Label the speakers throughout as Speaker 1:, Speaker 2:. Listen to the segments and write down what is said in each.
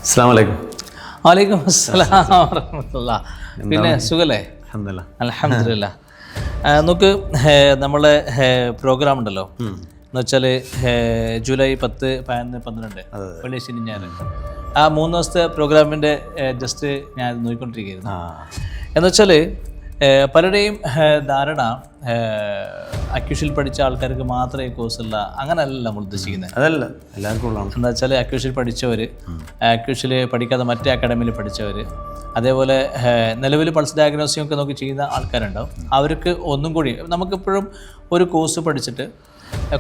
Speaker 1: അസ്സലാമു അലൈക്കും.
Speaker 2: വലൈക്കും അസ്സലാം വറഹ്മത്തുള്ളാഹി. പിന്നെ സുഖല്ലേ? അൽഹംദുലില്ലാ. നമുക്ക് നമ്മളെ പ്രോഗ്രാം ഉണ്ടല്ലോ എന്ന് വെച്ചാൽ ജൂലൈ 10, 11, 12 വെള്ളി ശനി ഞായർ, ആ 3 ദിവസത്തെ പ്രോഗ്രാമിൻ്റെ ജസ്റ്റ് ഞാൻ നോക്കിക്കൊണ്ടിരിക്കുകയായിരുന്നു. എന്ന് വെച്ചാൽ പലരുടെയും ധാരണ അക്യൂഷിൽ പഠിച്ച ആൾക്കാർക്ക് മാത്രമേ ഈ കോഴ്സുള്ള, അങ്ങനെയല്ല നമ്മൾ ഉദ്ദേശിക്കുന്നത്.
Speaker 1: അതല്ല, എല്ലാവർക്കും
Speaker 2: എന്താ വെച്ചാൽ അക്യൂഷിൽ പഠിച്ചവർ, അക്യൂഷിൽ പഠിക്കാതെ മറ്റേ അക്കാഡമിയിൽ പഠിച്ചവർ, അതേപോലെ നിലവിൽ പൾസ് ഡയഗ്നോസിസും ഒക്കെ നോക്കി ചെയ്യുന്ന ആൾക്കാരുണ്ടാവും. അവർക്ക് ഒന്നും കൂടി നമുക്കിപ്പോഴും ഒരു കോഴ്സ് പഠിച്ചിട്ട്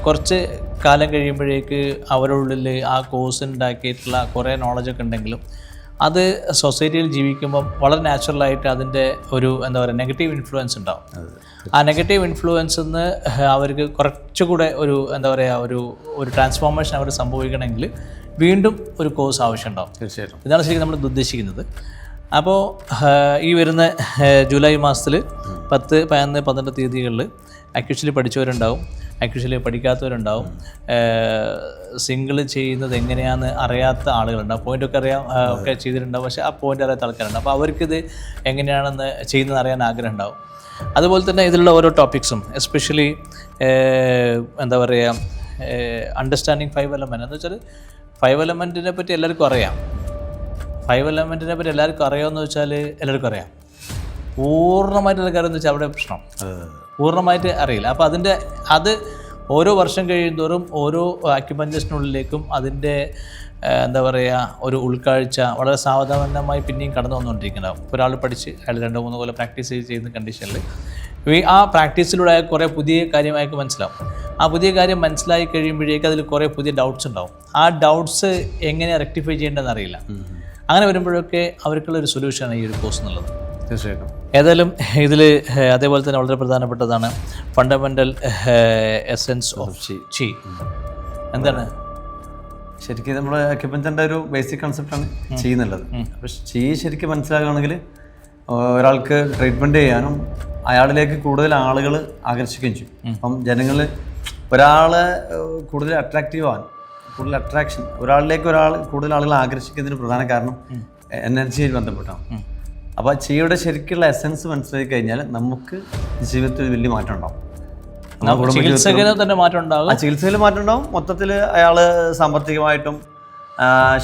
Speaker 2: കുറച്ച് കാലം കഴിയുമ്പോഴേക്ക് അവരുടെ ഉള്ളിൽ ആ കോഴ്സ് ഉണ്ടാക്കിയിട്ടുള്ള കുറേ നോളജൊക്കെ ഉണ്ടെങ്കിലും അത് സൊസൈറ്റിയിൽ ജീവിക്കുമ്പം വളരെ നാച്ചുറലായിട്ട് അതിൻ്റെ ഒരു എന്താ പറയുക നെഗറ്റീവ് ഇൻഫ്ലുവൻസ് ഉണ്ടാവും. ആ നെഗറ്റീവ് ഇൻഫ്ലുവൻസിൽ നിന്ന് അവർക്ക് കുറച്ചുകൂടെ ഒരു എന്താ പറയുക ഒരു ട്രാൻസ്ഫോർമേഷൻ അവർ സംഭവിക്കണമെങ്കിൽ വീണ്ടും ഒരു കോഴ്സ് ആവശ്യമുണ്ടാവും.
Speaker 1: തീർച്ചയായിട്ടും
Speaker 2: ഇതാണ് ശരിക്കും നമ്മൾ ഉദ്ദേശിക്കുന്നത്. അപ്പോൾ ഈ വരുന്ന ജൂലൈ മാസത്തിൽ 10, 11, 12 തീയതികളിൽ അക്യൂഷ്യലി പഠിച്ചവരുണ്ടാവും, അക്യൂഷ്യലി പഠിക്കാത്തവരുണ്ടാവും, സിംഗിൾ ചെയ്യുന്നത് എങ്ങനെയാണെന്ന് അറിയാത്ത ആളുകളുണ്ടാവും, പോയിൻ്റൊക്കെ അറിയാം ഒക്കെ ചെയ്തിട്ടുണ്ടാവും, പക്ഷേ ആ പോയിൻ്റ് അറിയാത്ത ആൾക്കാരുണ്ടാവും. അപ്പോൾ അവർക്കിത് എങ്ങനെയാണെന്ന് ചെയ്യുന്നത് അറിയാൻ ആഗ്രഹം ഉണ്ടാവും. അതുപോലെ തന്നെ ഇതിലുള്ള ഓരോ ടോപ്പിക്സും എസ്പെഷ്യലി എന്താ പറയുക അണ്ടർസ്റ്റാൻഡിങ് 5 എലമെൻറ്റ് എന്ന് വെച്ചാൽ 5 എലമെൻറ്റിനെ പറ്റി എല്ലാവർക്കും അറിയാം. 5 എലമെൻറ്റിനെ പറ്റി എല്ലാവർക്കും അറിയാമെന്ന് വെച്ചാൽ എല്ലാവർക്കും അറിയാം. പൂർണ്ണമായിട്ട് അറിയാമെന്ന് വെച്ചാൽ അവിടെ പ്രശ്നം, പൂർണ്ണമായിട്ട് അറിയില്ല. അപ്പോൾ അത് ഓരോ വർഷം കഴിയുന്തോറും ഓരോ ആക്യുപഞ്ചറിനുള്ളിലേക്കും അതിൻ്റെ എന്താ പറയുക ഒരു ഉൾക്കാഴ്ച വളരെ സാവധാനമായി പിന്നെയും കടന്നു വന്നുകൊണ്ടിരിക്കുന്നുണ്ടാവും. ഒരാൾ പഠിച്ച് അയാൾ 2-3 കൊല്ലം പ്രാക്ടീസ് ചെയ്യുന്ന കണ്ടീഷനിൽ ആ പ്രാക്ടീസിലൂടെ കുറേ പുതിയ കാര്യം അയാൾക്ക് മനസ്സിലാവും. ആ പുതിയ കാര്യം മനസ്സിലായി കഴിയുമ്പോഴേക്ക് അതിൽ കുറേ പുതിയ ഡൗട്ട്സ് ഉണ്ടാവും. ആ ഡൗട്ട്സ് എങ്ങനെ റെക്ടിഫൈ ചെയ്യേണ്ടതെന്ന് അറിയില്ല. അങ്ങനെ വരുമ്പോഴൊക്കെ അവർക്കുള്ള ഒരു സൊല്യൂഷനാണ് ഈ ഒരു കോഴ്സ് എന്നുള്ളത്.
Speaker 1: തീർച്ചയായിട്ടും.
Speaker 2: ഏതായാലും ഇതിൽ അതേപോലെ തന്നെ വളരെ പ്രധാനപ്പെട്ടതാണ് ഫണ്ടമെൻ്റൽ എസെൻസ് ഓഫ് ചി. എന്താണ്
Speaker 1: ശരിക്കും നമ്മൾ അക്യുപഞ്ചറിൻ്റെ ഒരു ബേസിക് കൺസെപ്റ്റാണ് ചെയ്യുന്നുള്ളത്. അപ്പോൾ ശരിക്കും മനസ്സിലാക്കുകയാണെങ്കിൽ ഒരാൾക്ക് ട്രീറ്റ്മെൻറ്റ് ചെയ്യാനും അയാളിലേക്ക് കൂടുതൽ ആളുകൾ ആകർഷിക്കുകയും ചെയ്യും. അപ്പം ജനങ്ങൾ ഒരാളെ കൂടുതൽ അട്രാക്റ്റീവ് ആവാൻ, കൂടുതൽ അട്രാക്ഷൻ, ഒരാളിലേക്ക് കൂടുതൽ ആളുകൾ ആകർഷിക്കുന്നതിന് പ്രധാന കാരണം എനർജിയിൽ ബന്ധപ്പെട്ടാണ്. അപ്പോൾ ചിയുടെ ശരിക്കുള്ള എസെൻസ് മനസ്സിലാക്കി കഴിഞ്ഞാൽ നമുക്ക് ജീവിതത്തിൽ വലിയ മാറ്റം ഉണ്ടാവും.
Speaker 2: ചികിത്സകന് തന്നെ മാറ്റം ഉണ്ടാകും.
Speaker 1: ആ ചികിത്സയിൽ മാറ്റം ഉണ്ടാവും. മൊത്തത്തിൽ അയാൾ സാമ്പത്തികമായിട്ടും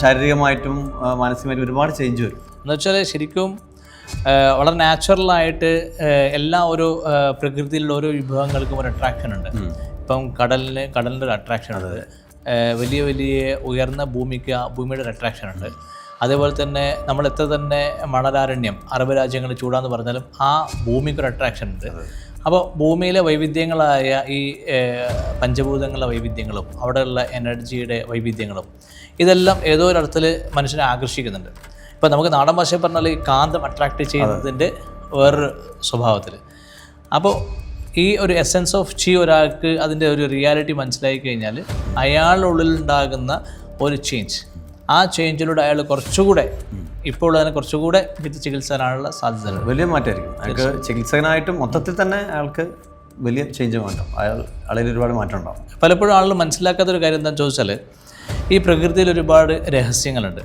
Speaker 1: ശാരീരികമായിട്ടും മാനസികമായിട്ടും ഒരുപാട് ചേഞ്ച് വരും.
Speaker 2: എന്ന് വെച്ചാൽ ശരിക്കും വളരെ നാച്ചുറലായിട്ട് എല്ലാ ഒരു പ്രകൃതിയിലുള്ള ഓരോ വിഭവങ്ങൾക്കും ഒരു അട്രാക്ഷൻ ഉണ്ട്. ഇപ്പം കടലിൻ്റെ ഒരു അട്രാക്ഷൻ ഉണ്ട്, വലിയ വലിയ ഉയർന്ന ഭൂമിയുടെ ഒരു അട്രാക്ഷൻ ഉണ്ട്. അതേപോലെ തന്നെ നമ്മൾ എത്ര തന്നെ മണലാരണ്യം അറബ് രാജ്യങ്ങളിൽ ചൂടാന്ന് പറഞ്ഞാലും ആ ഭൂമിക്കൊരു അട്രാക്ഷൻ ഉണ്ട്. അപ്പോൾ ഭൂമിയിലെ വൈവിധ്യങ്ങളായ ഈ പഞ്ചഭൂതങ്ങളുടെ വൈവിധ്യങ്ങളും അവിടെയുള്ള എനർജിയുടെ വൈവിധ്യങ്ങളും ഇതെല്ലാം ഏതോ ഒരർത്ഥത്തിൽ മനുഷ്യനെ ആകർഷിക്കുന്നുണ്ട്. ഇപ്പോൾ നമുക്ക് നാടൻ ഭാഷയിൽ പറഞ്ഞാൽ ഈ കാന്തം അട്രാക്റ്റ് ചെയ്യുന്നതിൻ്റെ വേറൊരു സ്വഭാവത്തിൽ. അപ്പോൾ ഈ ഒരു എസെൻസ് ഓഫ് ചി ഒരാൾക്ക് അതിൻ്റെ ഒരു റിയാലിറ്റി മനസ്സിലാക്കി കഴിഞ്ഞാൽ അയാളുടെ ഉള്ളിലുണ്ടാകുന്ന ഒരു ചേഞ്ച്, ആ ചേഞ്ചിലൂടെ അയാൾ കുറച്ചുകൂടെ ഇപ്പോൾ അതിനെ കുറച്ചുകൂടെ വിത്ത് ചികിത്സനാനുള്ള സാധ്യത
Speaker 1: വലിയ മാറ്റമായിരിക്കും. അയാൾക്ക് ചികിത്സകനായിട്ടും മൊത്തത്തിൽ തന്നെ അയാൾക്ക് വലിയ ചേഞ്ച് മാറ്റം, അയാളിൽ ഒരുപാട് മാറ്റം ഉണ്ടാവും.
Speaker 2: പലപ്പോഴും ആളുകൾ മനസ്സിലാക്കാത്തൊരു കാര്യം എന്താണെന്ന് ചോദിച്ചാൽ ഈ പ്രകൃതിയിൽ ഒരുപാട് രഹസ്യങ്ങളുണ്ട്.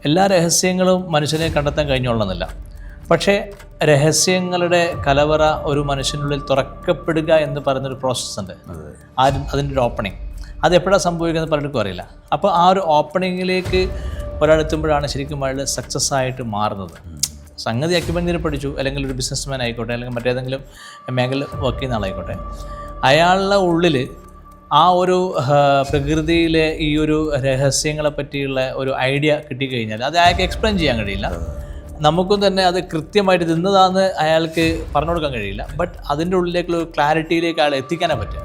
Speaker 2: എല്ലാ രഹസ്യങ്ങളും മനുഷ്യനെ കണ്ടെത്താൻ കഴിഞ്ഞോളണമെന്നില്ല. പക്ഷേ രഹസ്യങ്ങളുടെ കലവറ ഒരു മനുഷ്യനുള്ളിൽ തുറക്കപ്പെടുക എന്ന് പറയുന്നൊരു പ്രോസസ്സുണ്ട്. അതിൻ്റെ ഒരു ഓപ്പണിങ് അത് എപ്പോഴാണ് സംഭവിക്കുന്നത് പലർക്കും അറിയില്ല. അപ്പോൾ ആ ഒരു ഓപ്പണിങ്ങിലേക്ക് ഒരാളെത്തുമ്പോഴാണ് ശരിക്കും അയാൾ സക്സസ് ആയിട്ട് മാറുന്നത്. സംഗതി അക്യുപഞ്ചർ പഠിച്ചു, അല്ലെങ്കിൽ ഒരു ബിസിനസ്മാൻ ആയിക്കോട്ടെ, അല്ലെങ്കിൽ മറ്റേതെങ്കിലും മേഖല വർക്ക് ചെയ്യുന്ന ആളായിക്കോട്ടെ, അയാളുടെ ഉള്ളിൽ ആ ഒരു പ്രകൃതിയിലെ ഈ ഒരു രഹസ്യങ്ങളെ പറ്റിയുള്ള ഒരു ഐഡിയ കിട്ടിക്കഴിഞ്ഞാൽ അത് അയാൾക്ക് എക്സ്പ്ലെയിൻ ചെയ്യാൻ കഴിയില്ല. നമുക്കും തന്നെ അത് കൃത്യമായിട്ട് തിന്നതാന്ന് അയാൾക്ക് പറഞ്ഞു കൊടുക്കാൻ കഴിയില്ല. ബട്ട് അതിൻ്റെ ഉള്ളിലേക്കുള്ള ഒരു ക്ലാരിറ്റിയിലേക്ക് അയാൾ എത്തിക്കാനേ പറ്റും.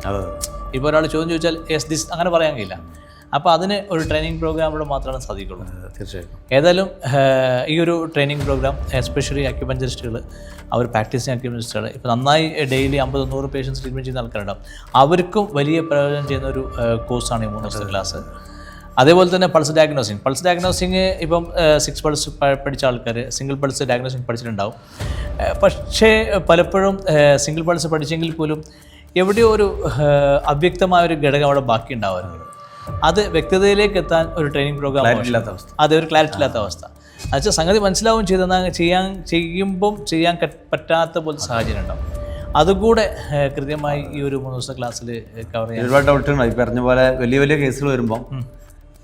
Speaker 2: ഇപ്പോൾ ഒരാൾ ചോദ്യം ചോദിച്ചാൽ യെസ് ദിസ് അങ്ങനെ പറയാൻ കഴിയില്ല. അപ്പോൾ അതിന് ഒരു ട്രെയിനിങ് പ്രോഗ്രാമിലൂടെ മാത്രമേ സാധിക്കുള്ളൂ.
Speaker 1: തീർച്ചയായും.
Speaker 2: ഏതായാലും ഈ ഒരു ട്രെയിനിങ് പ്രോഗ്രാം എസ്പെഷ്യലി അക്യുപഞ്ചറിസ്റ്റുകൾ, അവർ പ്രാക്ടീസിങ് അക്യുപഞ്ചറിസ്റ്റുകൾ ഇപ്പോൾ നന്നായി ഡെയിലി 50-100 പേഷ്യൻസ് ട്രീറ്റ്മെൻറ്റ് ചെയ്യുന്ന ആൾക്കാരുണ്ടാവും. അവർക്കും വലിയ പ്രയോജനം ചെയ്യുന്ന ഒരു കോഴ്സാണ് ഈ 3 ദിവസത്തെ ക്ലാസ്. അതേപോലെ തന്നെ പൾസ് ഡയഗ്നോസിങ് ഇപ്പം 6 പൾസ് പഠിച്ച ആൾക്കാർ സിംഗിൾ പൾസ് ഡയഗ്നോസിങ് പഠിച്ചിട്ടുണ്ടാവും. പക്ഷേ പലപ്പോഴും സിംഗിൾ പൾസ് പഠിച്ചെങ്കിൽ പോലും എവിടെയോ ഒരു അവ്യക്തമായൊരു ഘടകം അവിടെ ബാക്കി ഉണ്ടാവാറുണ്ട്. അത് വ്യക്തതയിലേക്ക് എത്താൻ ഒരു ട്രെയിനിങ് പ്രോഗ്രാം
Speaker 1: ഇല്ലാത്ത അവസ്ഥ.
Speaker 2: അത് ഒരു ക്ലാരിറ്റി ഇല്ലാത്ത അവസ്ഥ. എന്നുവെച്ചാൽ സംഗതി മനസ്സിലാവും ചെയ്തെന്നാൽ ചെയ്യുമ്പം ചെയ്യാൻ പറ്റാത്ത പോലത്തെ സാഹചര്യം ഉണ്ടാവും. അതുകൂടെ കൃത്യമായി ഈ ഒരു 3 ദിവസത്തെ ക്ലാസ്സിൽ കവർ ചെയ്യാൻ
Speaker 1: ഒരുപാട് ഡൗട്ടുകൾ. ഈ പറഞ്ഞ പോലെ വലിയ വലിയ കേസുകൾ വരുമ്പം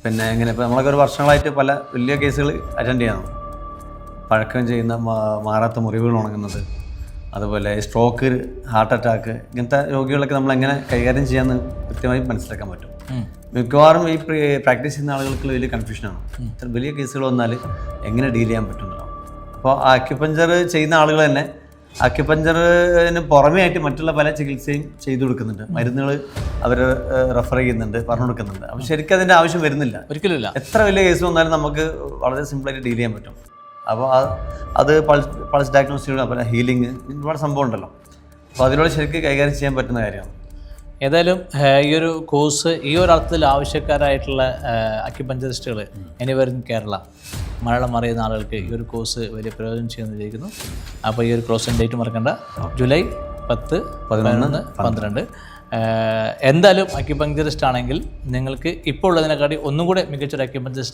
Speaker 1: പിന്നെ എങ്ങനെ ഇപ്പോൾ നമ്മളൊക്കെ ഒരു വർഷങ്ങളായിട്ട് പല വലിയ കേസുകൾ അറ്റൻഡ് ചെയ്യണം. പഴക്കം ചെയ്യുന്ന മാറാത്ത മുറിവുകൾ ഉണങ്ങുന്നത്, അതുപോലെ സ്ട്രോക്ക്, ഹാർട്ട് അറ്റാക്ക്, ഇങ്ങനത്തെ രോഗികളൊക്കെ നമ്മൾ എങ്ങനെ കൈകാര്യം ചെയ്യാമെന്ന് കൃത്യമായി മനസ്സിലാക്കാൻ പറ്റും. മിക്കവാറും ഈ പ്രാക്ടീസ് ചെയ്യുന്ന ആളുകൾക്ക് വലിയ കൺഫ്യൂഷനാണ്. ഇത്ര വലിയ കേസുകൾ വന്നാൽ എങ്ങനെ ഡീൽ ചെയ്യാൻ പറ്റുന്നതാണ്. അപ്പോൾ ആക്യുപഞ്ചർ ചെയ്യുന്ന ആളുകൾ തന്നെ ആക്യുപഞ്ചറിന് പുറമേ ആയിട്ട് മറ്റുള്ള പല ചികിത്സയും ചെയ്തു കൊടുക്കുന്നുണ്ട്. മരുന്നുകൾ അവർ റെഫർ ചെയ്യുന്നുണ്ട്, പറഞ്ഞു കൊടുക്കുന്നുണ്ട്. അപ്പോൾ ശരിക്കും അതിൻ്റെ ആവശ്യം വരുന്നില്ല,
Speaker 2: ഒരിക്കലുമില്ല.
Speaker 1: എത്ര വലിയ കേസ് വന്നാലും നമുക്ക് വളരെ സിമ്പിളായിട്ട് ഡീൽ ചെയ്യാൻ പറ്റും. അപ്പോൾ അത് പൾസ് ഡയഗ്നോസ്റ്റിക്, അതുപോലെ ഹീലിംഗ്, ഒരുപാട് സംഭവം ഉണ്ടല്ലോ. അപ്പോൾ അതിലൂടെ ശരിക്കും കൈകാര്യം ചെയ്യാൻ പറ്റുന്ന കാര്യമാണ്.
Speaker 2: ഏതായാലും ഈ ഒരു കോഴ്സ് ഈ ഒരു അർത്ഥത്തിൽ ആവശ്യക്കാരായിട്ടുള്ള അക്യുപഞ്ചറിസ്റ്റുകൾ എനിവർ ഇൻ കേരള, മലയാളം അറിയുന്ന ആളുകൾക്ക് ഈ ഒരു കോഴ്സ് വലിയ പ്രയോജനം ചെയ്യുമെന്ന് വിചാരിക്കുന്നു. അപ്പോൾ ഈ ഒരു ക്ലോസിംഗ് ഡേറ്റ് മറക്കണ്ട, ജൂലൈ 10, 11, 12. എന്തായാലും അക്യുപഞ്ചറിസ്റ്റ് ആണെങ്കിൽ നിങ്ങൾക്ക് ഇപ്പോൾ ഉള്ളതിനെക്കാട്ടി ഒന്നും കൂടെ മികച്ചൊരു അക്യുപഞ്ചറിസ്റ്റ്